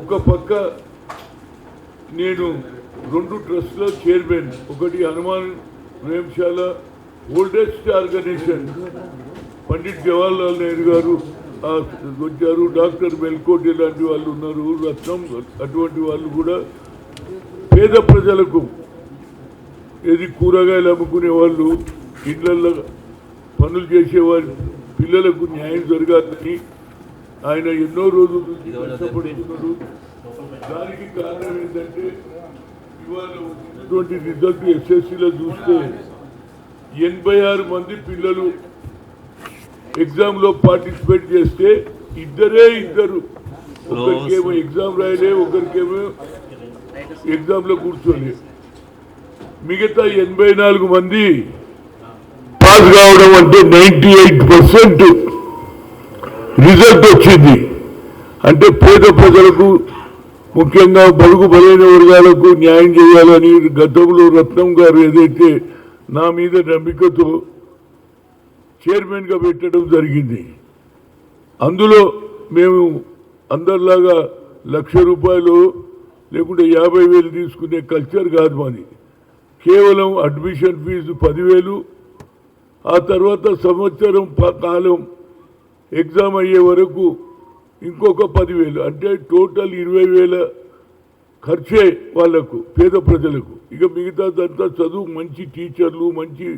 ఒక పక్క నేను 2 ట్రస్ట్ల చైర్మన్, ఒకటి హనుమాన్ వేంశాల ఓల్డెస్ట్ ఆర్గనైజేషన్ పండిట్ జవహర్లాల్ నెహ్రూ గారు వచ్చారు, డాక్టర్ మెల్కోటి లాంటి వాళ్ళు ఉన్నారు, రత్నం అటువంటి వాళ్ళు కూడా పేద ప్రజలకు ఏది కూరగాయలు అమ్ముకునే వాళ్ళు, ఇళ్లలో పనులు చేసేవాళ్ళు పిల్లలకు న్యాయం జరగాలని ఆయన ఎన్నో రోజులు కష్టపడుతున్నారు. దానికి కారణం ఏంటంటే ఇవాళ వచ్చినటువంటి రిజల్ట్ ఎస్ఎస్సీలో చూస్తే 86 మంది పిల్లలు ఎగ్జామ్లో పార్టిసిపేట్ చేస్తే ఇద్దరు ఒకరికేమో ఎగ్జామ్ రాయలే, ఒకరికేమో ఎగ్జామ్లో కూర్చోలే, మిగతా 84 మంది పాస్ కావడం అంటే 98% రిజల్ట్ వచ్చింది. అంటే పేద ప్రజలకు ముఖ్యంగా బడుగు బలైన వర్గాలకు న్యాయం చేయాలని గతంలో రత్నం గారు ఏదైతే నా మీద నమ్మికతో చైర్మన్గా పెట్టడం జరిగింది. అందులో మేము అందరిలాగా ₹1,00,000 లేకుంటే 50,000 తీసుకునే కల్చర్ కాదు మాది. కేవలం అడ్మిషన్ ఫీజు 10,000, ఆ తర్వాత సంవత్సరం కాలం ఎగ్జామ్ అయ్యే వరకు ఇంకొక 10,000, అంటే టోటల్ 20,000 ఖర్చే వాళ్లకు, పేద ప్రజలకు. ఇక మిగతాదంతా చదువు, మంచి టీచర్లు, మంచి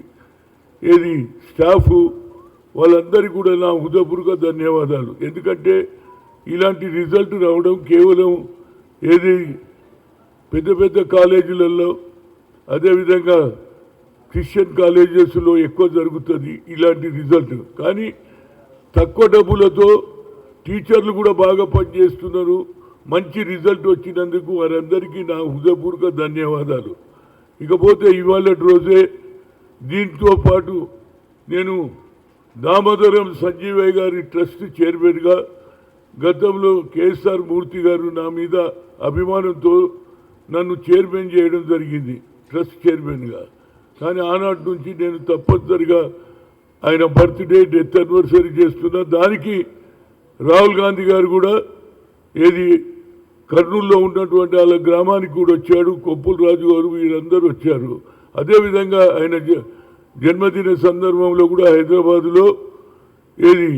ఏది స్టాఫ్, వాళ్ళందరికీ కూడా నా హృదయపూర్వక ధన్యవాదాలు. ఎందుకంటే ఇలాంటి రిజల్ట్ రావడం కేవలం ఏది పెద్ద పెద్ద కాలేజీలలో, అదేవిధంగా క్రిస్టియన్ కాలేజెస్లో ఎక్కువ జరుగుతుంది ఇలాంటి రిజల్ట్. కానీ తక్కువ డబ్బులతో టీచర్లు కూడా బాగా పనిచేస్తున్నారు. మంచి రిజల్ట్ వచ్చినందుకు వారందరికీ నా హృదయపూర్వక ధన్యవాదాలు. ఇకపోతే ఇవాళ రోజే దీంతో పాటు నేను దామోదరం సంజీవయ్య గారి ట్రస్ట్ చైర్మన్గా, గతంలో కేఎస్ఆర్ మూర్తి గారు నా మీద అభిమానంతో నన్ను చైర్మన్ చేయడం జరిగింది, ట్రస్ట్ చైర్మన్గా. కానీ ఆనాటి నుంచి నేను తప్పనిసరిగా ఆయన బర్త్డే, డెత్ యానివర్సరీ చేస్తున్నా. దానికి రాహుల్ గాంధీ గారు కూడా ఏది కర్నూలులో ఉన్నటువంటి వాళ్ళ గ్రామానికి కూడా వచ్చాడు, కొప్పుల రాజు గారు, వీరందరూ వచ్చారు. అదేవిధంగా ఆయన జన్మదిన సందర్భంలో కూడా హైదరాబాదులో ఏది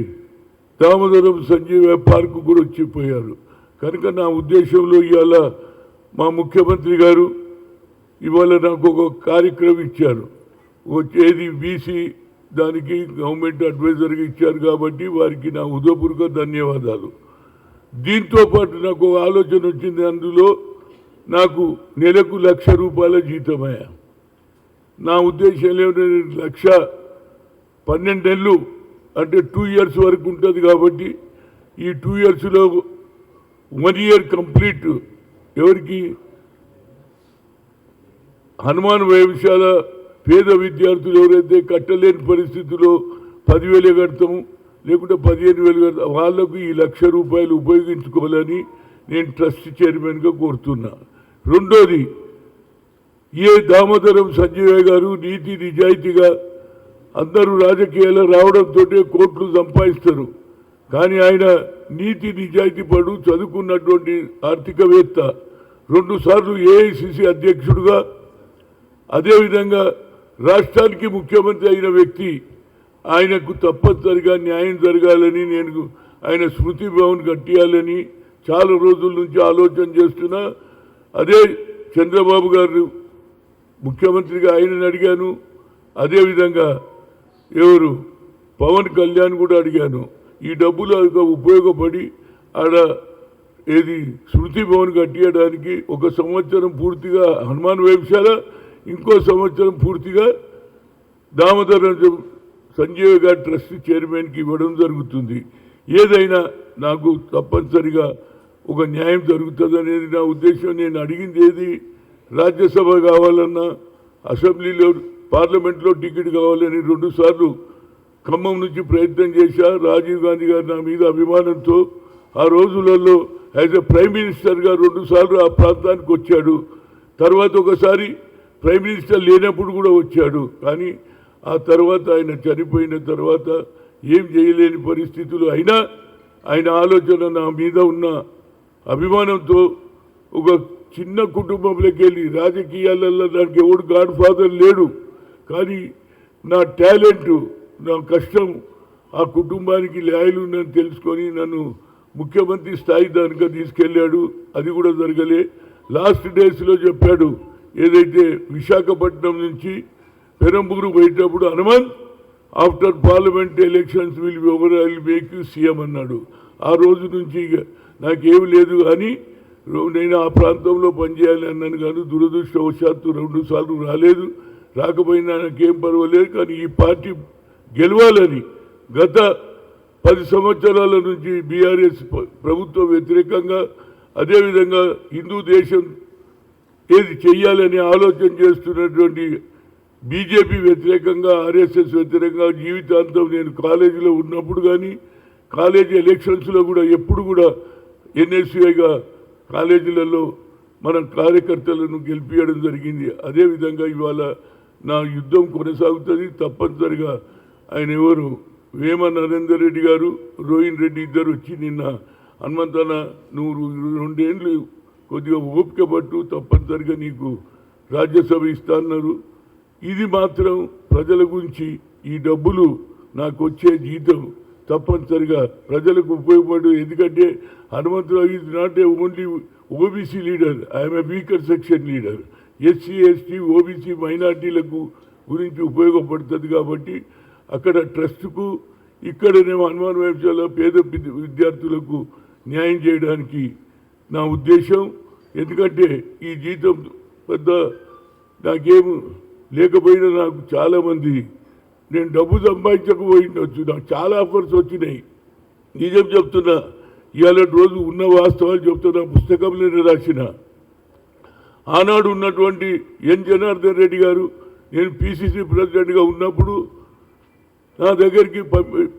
దామోదరం సంజీవ పార్కు కూడా వచ్చిపోయారు. కనుక నా ఉద్దేశంలో ఇవాళ మా ముఖ్యమంత్రి గారు ఇవాళ నాకు ఒక కార్యక్రమం ఇచ్చారు, ఏది బీసీ దానికి గవర్నమెంట్ అడ్వైజర్గా ఇచ్చారు. కాబట్టి వారికి నా హృదయపూర్వక ధన్యవాదాలు. దీంతో పాటు నాకు ఒక ఆలోచన వచ్చింది. అందులో నాకు నెలకు ₹1,00,000 జీతమయ్యా. నా ఉద్దేశం ఏమిటంటే 12 నెలలు అంటే 2 years వరకు ఉంటుంది. కాబట్టి ఈ 2 yearsలో 1 year కంప్లీట్ ఎవరికి హనుమాన్ వేంశాల పేద విద్యార్థులు ఎవరైతే కట్టలేని పరిస్థితుల్లో 10,000 కడతాము, లేకుంటే 15,000 కడతాం, వాళ్లకు ఈ ₹1,00,000 ఉపయోగించుకోవాలని నేను ట్రస్ట్ చైర్మన్గా కోరుతున్నా. రెండోది, ఏ దామోదరం సంజీవయ్య గారు నీతి నిజాయితీగా అందరూ రాజకీయాల్లో రావడంతో కోట్లు సంపాదిస్తారు. కానీ ఆయన నీతి నిజాయితీ పడు, చదువుకున్నటువంటి ఆర్థికవేత్త, 2 సార్లు ఏఐసిసి అధ్యక్షుడుగా, అదేవిధంగా రాష్ట్రానికి ముఖ్యమంత్రి అయిన వ్యక్తి. ఆయనకు తప్పనిసరిగా న్యాయం జరగాలని, నేను ఆయన స్మృతి భవన్ కట్టియాలని చాలా రోజుల నుంచి ఆలోచన చేస్తున్నా. అదే చంద్రబాబు గారు ముఖ్యమంత్రిగా ఆయనని అడిగాను, అదేవిధంగా ఎవరు పవన్ కళ్యాణ్ కూడా అడిగాను. ఈ డబ్బులు ఉపయోగపడి ఆడ ఏది స్మృతి భవన్ కట్టియడానికి 1 సంవత్సరం పూర్తిగా హనుమాన్ వేంశాల, ఇంకో సంవత్సరం పూర్తిగా దామోదరం సంజీవ్ గారి ట్రస్ట్ చైర్మన్కి ఇవ్వడం జరుగుతుంది. ఏదైనా నాకు తప్పనిసరిగా ఒక న్యాయం జరుగుతుంది అనేది నా ఉద్దేశం. నేను అడిగింది ఏది, రాజ్యసభ కావాలన్నా, అసెంబ్లీలో పార్లమెంట్లో టికెట్ కావాలని 2 సార్లు ఖమ్మం నుంచి ప్రయత్నం చేశా. రాజీవ్ గాంధీ గారు నా మీద అభిమానంతో ఆ రోజులలో యాజ్ ఎ ప్రైమ్ మినిస్టర్గా 2 సార్లు ఆ ప్రాంతానికి వచ్చాడు. తర్వాత ఒకసారి ప్రైమ్ మినిస్టర్ లేనప్పుడు కూడా వచ్చాడు. కానీ ఆ తర్వాత ఆయన చనిపోయిన తర్వాత ఏం చేయలేని పరిస్థితులు అయినా ఆయన ఆలోచన నా మీద ఉన్న అభిమానంతో ఒక చిన్న కుటుంబంలోకి వెళ్ళి రాజకీయాలలో దానికి ఎవడు గాడ్ ఫాదర్ లేడు, కానీ నా టాలెంటు నా కష్టం ఆ కుటుంబానికి లాయలు ఉందని తెలుసుకొని నన్ను ముఖ్యమంత్రి స్థాయి దానిగా తీసుకెళ్ళాడు. అది కూడా జరగలే. లాస్ట్ డేస్లో చెప్పాడు, ఏదైతే విశాఖపట్నం నుంచి పెరంబూరు పోయేటప్పుడు Hanumanth after parliament elections will be over I will make you CM అన్నాడు. ఆ రోజు నుంచి నాకేమి లేదు, కానీ నేను ఆ ప్రాంతంలో పనిచేయాలి అన్నాను, కానీ దురదృష్టవశాత్తు 2 సార్లు రాలేదు. రాకపోయినా నాకేం పర్వాలేదు, కానీ ఈ పార్టీ గెలవాలని గత 10 సంవత్సరాల నుంచి బీఆర్ఎస్ ప్రభుత్వం వ్యతిరేకంగా, అదేవిధంగా హిందూ దేశం ఏది చెయ్యాలని ఆలోచన చేస్తున్నటువంటి బీజేపీ వ్యతిరేకంగా, ఆర్ఎస్ఎస్ వ్యతిరేకంగా జీవితాంతం నేను కాలేజీలో ఉన్నప్పుడు కానీ కాలేజీ ఎలక్షన్స్లో కూడా ఎప్పుడు కూడా ఎన్ఎస్యూఐగా కాలేజీలలో మన కార్యకర్తలను గెలిపించడం జరిగింది. అదేవిధంగా ఇవాళ నా యుద్ధం కొనసాగుతుంది. తప్పనిసరిగా ఆయన ఎవరు వేమ నరేందర్ రెడ్డి గారు, రోహిన్ రెడ్డి ఇద్దరు వచ్చి నిన్న హనుమంతన్న నువ్వు 2 ఏళ్ళు కొద్దిగా ఓపిక పట్టు, తప్పనిసరిగా నీకు రాజ్యసభ ఇస్తాన్నారు. ఇది మాత్రం ప్రజల గురించి, ఈ డబ్బులు నాకు వచ్చే జీతం తప్పనిసరిగా ప్రజలకు ఉపయోగపడు. ఎందుకంటే Hanumantharao is not a only OBC leader, I'm a weaker section leader. SC ST OBC మైనార్టీలకు గురించి ఉపయోగపడుతుంది. కాబట్టి అక్కడ ట్రస్ట్కు, ఇక్కడనేమో హనుమాన్ వైద్యాల పేద విద్యార్థులకు న్యాయం చేయడానికి నా ఉద్దేశం. ఎందుకంటే ఈ జీతం పెద్ద నాకేం లేకపోయినా నాకు చాలామంది, నేను డబ్బు సంపాదించకపోయిండొచ్చు, నాకు చాలా ఆఫర్స్ వచ్చినాయి. నిజం చెప్తున్నా, ఇవాళ రోజు ఉన్న వాస్తవాలు చెప్తున్నా. పుస్తకంలో రాసిన ఆనాడు ఉన్నటువంటి ఎన్ జనార్దన్ రెడ్డి గారు, నేను పిసిసి ప్రెసిడెంట్గా ఉన్నప్పుడు నా దగ్గరికి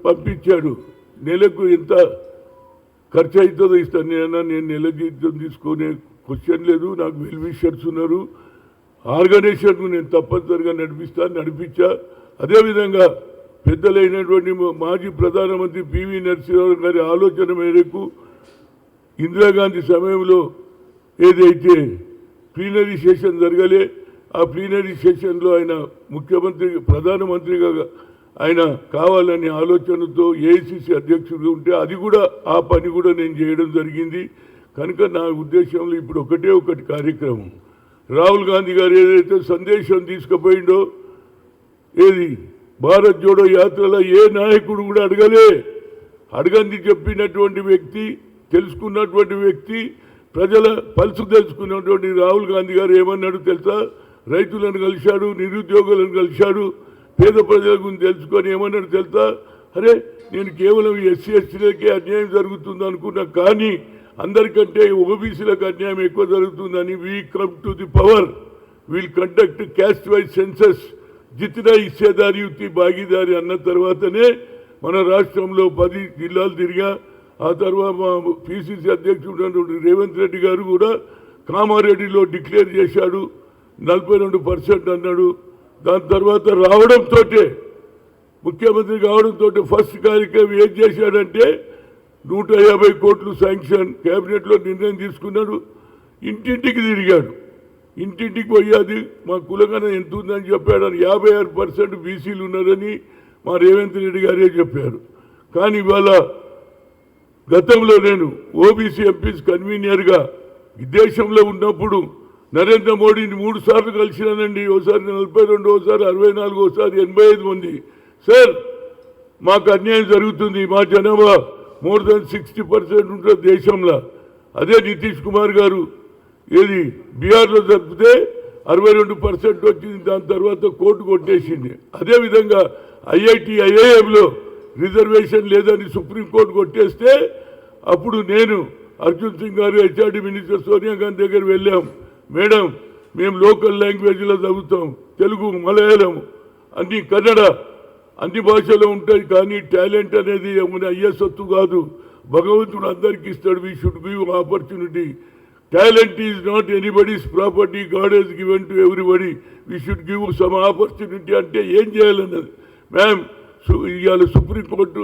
పంపించాడు. నెలకు ఎంత ఖర్చు అవుతుందో ఇస్తాను. నేను నెల జీతం తీసుకునే క్వశ్చన్ లేదు. నాకు వెల్ విషర్స్ ఉన్నారు. ఆర్గనైజేషన్ను నేను తప్పనిసరిగా నడిపించా. అదేవిధంగా పెద్దలైనటువంటి మాజీ ప్రధానమంత్రి పివి నరసింహారావు గారి ఆలోచన మేరకు ఇందిరాగాంధీ సమయంలో ఏదైతే ప్లీనరీ సెషన్ జరగలే, ఆ ప్లీనరీ సెషన్లో ఆయన ముఖ్యమంత్రి ప్రధానమంత్రిగా ఆయన కావాలనే ఆలోచనతో ఏఐసిసి అధ్యక్షుడు ఉంటే అది కూడా ఆ పని కూడా నేను చేయడం జరిగింది. కనుక నా ఉద్దేశంలో ఇప్పుడు ఒకటి కార్యక్రమం, రాహుల్ గాంధీ గారు ఏదైతే సందేశం తీసుకుపోయిండో, ఏది భారత్ జోడో యాత్రలో ఏ నాయకుడు కూడా అడగంది చెప్పినటువంటి వ్యక్తి, తెలుసుకున్నటువంటి వ్యక్తి, ప్రజల పల్సు తెలుసుకున్నటువంటి రాహుల్ గాంధీ గారు ఏమన్నాడు తెలుసా? రైతులను కలిశాడు, నిరుద్యోగులను కలిశాడు, పేద ప్రజల గురించి తెలుసుకొని ఏమన్నాడు తెలుసా? అరే నేను కేవలం ఎస్సీ ఎస్టీలకే అన్యాయం జరుగుతుంది అనుకున్నా, కానీ అందరికంటే ఓబీసీలకు అన్యాయం ఎక్కువ జరుగుతుందని we come to the power, will conduct caste wise census, జితనా హిస్సేదారి యుక్తి భాగీదారి అన్న తర్వాతనే మన రాష్ట్రంలో 10 జిల్లాలు తిరిగా. ఆ తర్వాత మా పిసిసి అధ్యక్షుడు రేవంత్ రెడ్డి గారు కూడా కామారెడ్డిలో డిక్లేర్ చేశాడు, 42% అన్నాడు. దాని తర్వాత రావడంతో, ముఖ్యమంత్రి కావడంతో ఫస్ట్ కార్యక్రమం ఏం చేశాడంటే 150 కోట్లు శాంక్షన్ కేబినెట్లో నిర్ణయం తీసుకున్నాడు. ఇంటింటికి తిరిగాడు, ఇంటింటికి పోయాది మా కులగణన ఎంత ఉందని చెప్పాడు. 56% బీసీలు ఉన్నారని మా రేవంత్ రెడ్డి గారే చెప్పారు. కానీ ఇవాళ గతంలో నేను ఓబీసీ ఎంపీస్ కన్వీనర్గా దేశంలో ఉన్నప్పుడు నరేంద్ర మోడీని 3 సార్లు కలిసినానండి. ఓసారి 42, ఓసారి 64, ఓసారి 85 మంది. సార్ మాకు అన్యాయం జరుగుతుంది, మా జనాభా మోర్ దాన్ 60% ఉంటుంది దేశంలో. అదే నితీష్ కుమార్ గారు ఏది బీహార్లో జరిపితే 62% వచ్చింది. దాని తర్వాత కోర్టు కొట్టేసింది. అదేవిధంగా ఐఐఎంలో రిజర్వేషన్ లేదని సుప్రీంకోర్టు కొట్టేస్తే అప్పుడు నేను అర్జున్ సింగ్ గారు హెచ్ఆర్డి మినిస్టర్ సోనియా గాంధీ దగ్గర వెళ్ళాం. మేడం మేము లోకల్ లాంగ్వేజ్లో చదువుతాం, తెలుగు, మలయాళం, అన్ని కన్నడ, అన్ని భాషలో ఉంటాయి. కానీ టాలెంట్ అనేది అయ్యే సొత్తు కాదు, భగవంతుడు అందరికీ ఇస్తాడు. We should give opportunity. Talent is not anybody's property, God he's given to everybody. We should give some opportunity. అంటే ఏం చేయాలన్నది మ్యామ్ ఇవాళ సుప్రీంకోర్టు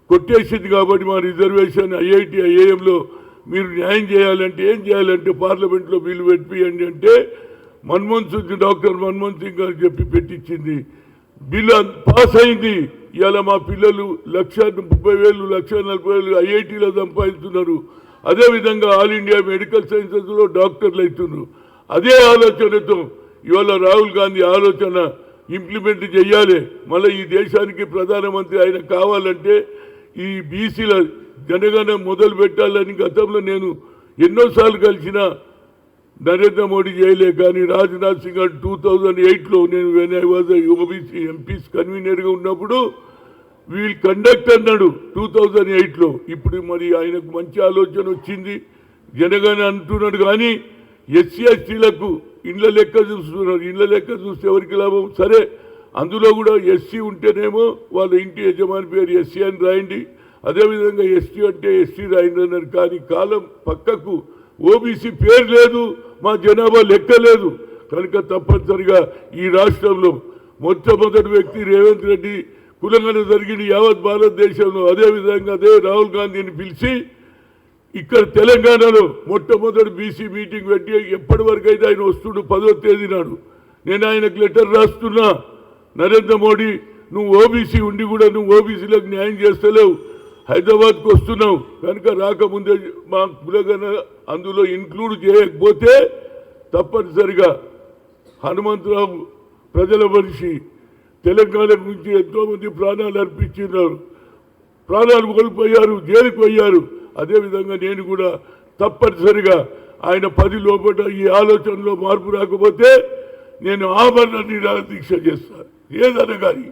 కొట్టేసింది కాబట్టి మా రిజర్వేషన్ ఐఐఎంలో మీరు న్యాయం చేయాలంటే ఏం చేయాలంటే పార్లమెంట్లో బిల్లు పెట్టియండి అంటే మన్మోహన్ సింగ్ డాక్టర్ మన్మోహన్ సింగ్ గారు చెప్పి పెట్టించింది. బిల్లు పాస్ అయింది. ఇవాళ మా పిల్లలు 1,30,000 1,40,000 ఐఐటీలో సంపాదిస్తున్నారు. అదేవిధంగా ఆల్ ఇండియా మెడికల్ సైన్సెస్లో డాక్టర్లు అవుతున్నారు. అదే ఆలోచనతో ఇవాళ రాహుల్ గాంధీ ఆలోచన ఇంప్లిమెంట్ చేయాలి. మళ్ళీ ఈ దేశానికి ప్రధానమంత్రి ఆయన కావాలంటే ఈ బీసీల జనగణ మొదలు పెట్టాలని గతంలో నేను ఎన్నోసార్లు కలిసిన నరేంద్ర మోడీ చేయలే. కానీ రాజ్నాథ్ సింగ్ 2008లో నేను when I was OBC MPs కన్వీనర్గా ఉన్నప్పుడు వీల్ కండక్ట్ అన్నాడు 2008లో. ఇప్పుడు మరి ఆయనకు మంచి ఆలోచన వచ్చింది. జనగణ అంటున్నాడు కానీ ఎస్సీ ఎస్టీలకు ఇండ్ల లెక్క చూస్తున్నారు. ఇండ్ల లెక్క చూస్తే ఎవరికి లాభం? సరే, అందులో కూడా ఎస్సీ ఉంటేనేమో వాళ్ళ ఇంటి యజమాని పేరు ఎస్సీ అని రాయండి, అదేవిధంగా ఎస్టీ అంటే ఎస్టీ రాయండి అన్నారు. కానీ కాలం పక్కకు ఓబీసీ పేరు లేదు, మా జనాభా లెక్క లేదు. కనుక తప్పనిసరిగా ఈ రాష్ట్రంలో మొట్టమొదటి వ్యక్తి రేవంత్ రెడ్డి కులంగా జరిగిన యావత్ భారతదేశంలో. అదేవిధంగా అదే రాహుల్ గాంధీని పిలిచి ఇక్కడ తెలంగాణలో మొట్టమొదటి బీసీ మీటింగ్ పెట్టి ఎప్పటి వరకు అయితే ఆయన వస్తుడు 10వ తేదీ నాడు నేను ఆయనకు లెటర్ రాస్తున్నా, నరేంద్ర మోడీ నువ్వు ఓబీసీ ఉండి కూడా నువ్వు ఓబీసీలకు న్యాయం చేస్తలేవు, హైదరాబాద్కు వస్తున్నావు కనుక రాకముందే మా కులగన అందులో ఇంక్లూడ్ చేయకపోతే తప్పనిసరిగా హనుమంతరావు ప్రజల మనిషి తెలంగాణ నుంచి ఎంతోమంది ప్రాణాలు అర్పించినారు, ప్రాణాలు కోల్పోయారు, జైలుకు పోయారు. అదేవిధంగా నేను కూడా తప్పనిసరిగా ఆయన 10 లోపల ఈ ఆలోచనలో మార్పు రాకపోతే నేను ఆమరణ నిరాహార దీక్ష చేస్తాను. ఏదన్నా కానీ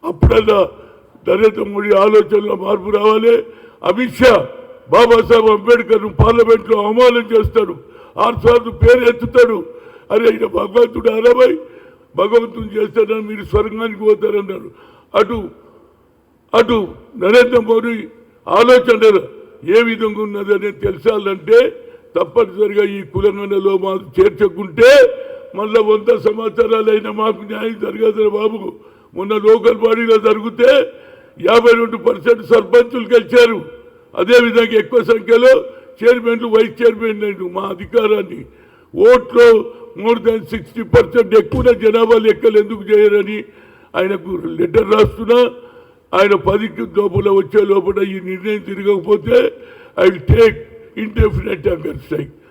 అప్పుడన్నా నరేంద్ర మోడీ ఆలోచనలో మార్పు రావాలి. అమిత్ షా బాబాసాహెబ్ అంబేద్కర్ను పార్లమెంట్లో అవమానం చేస్తాడు, 6 సార్లు పేరు ఎత్తుతాడు. అరే ఆయన భగవంతుడు అరవై భగవంతుని చేస్తాడని మీరు స్వర్గానికి పోతారన్నాడు. అటు నరేంద్ర మోడీ ఆలోచన ఏ విధంగా ఉన్నదని తెలిసాలంటే తప్పనిసరిగా ఈ కులంగనలో మాకు చేర్చకుంటే మళ్ళీ 100 సంవత్సరాలైనా మాకు న్యాయం జరగదు బాబు. మొన్న లోకల్ బాడీలో జరిగితే 52% సర్పంచులు గెలిచారు. అదేవిధంగా ఎక్కువ సంఖ్యలో చైర్మన్లు వైస్ చైర్మన్ మా అధికారాన్ని ఓట్లో మోర్ దాన్ 60% ఎక్కువ జనాభా లెక్కలు ఎందుకు చేయరని ఆయనకు లెటర్ రాస్తున్నా. ఆయన 10కి లోపల వచ్చే లోపల ఈ నిర్ణయం తిరగకపోతే I will take indefinite hunger strike.